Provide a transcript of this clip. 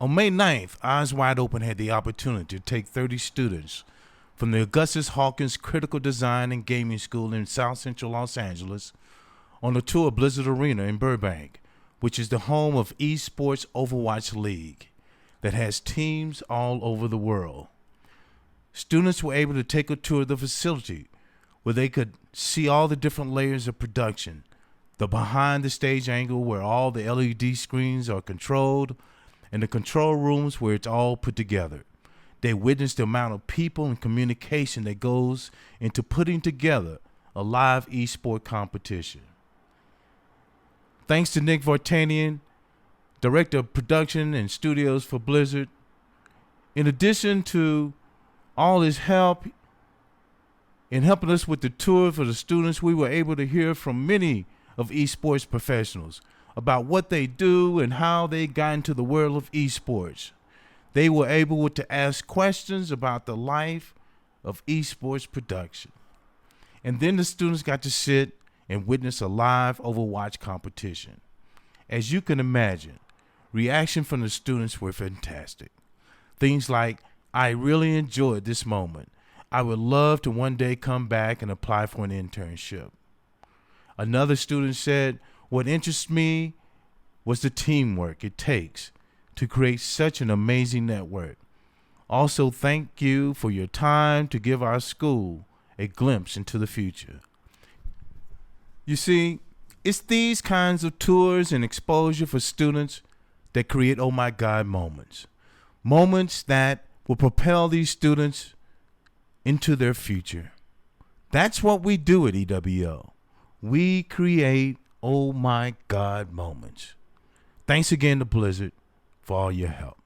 On May 9th, Eyes Wide Open had the opportunity to take 30 students from the Augustus Hawkins Critical Design and Gaming School in South Central Los Angeles on a tour of Blizzard Arena in Burbank, which is the home of E-sports Overwatch League that has teams all over the world. Students were able to take a tour of the facility where they could see all the different layers of production, the behind the stage angle where all the LED screens are controlled, and the control rooms where it's all put together. They witnessed the amount of people and communication that goes into putting together a live esport competition. Thanks to Nick Vartanian, Director of Production and Studios for Blizzard. In addition to all his help in helping us with the tour for the students, we were able to hear from many of esports professionals about what they do and how they got into the world of esports. They were able to ask questions about the life of esports production. And then the students got to sit and witness a live Overwatch competition. As you can imagine, reaction from the students were fantastic. Things like, "I really enjoyed this moment. I would love to one day come back and apply for an internship." Another student said, "What interests me was the teamwork it takes to create such an amazing network. Also, thank you for your time to give our school a glimpse into the future." You see, it's these kinds of tours and exposure for students that create oh my God moments. Moments that will propel these students into their future. That's what we do at EWO. We create oh my God moments. Thanks again to Blizzard for all your help.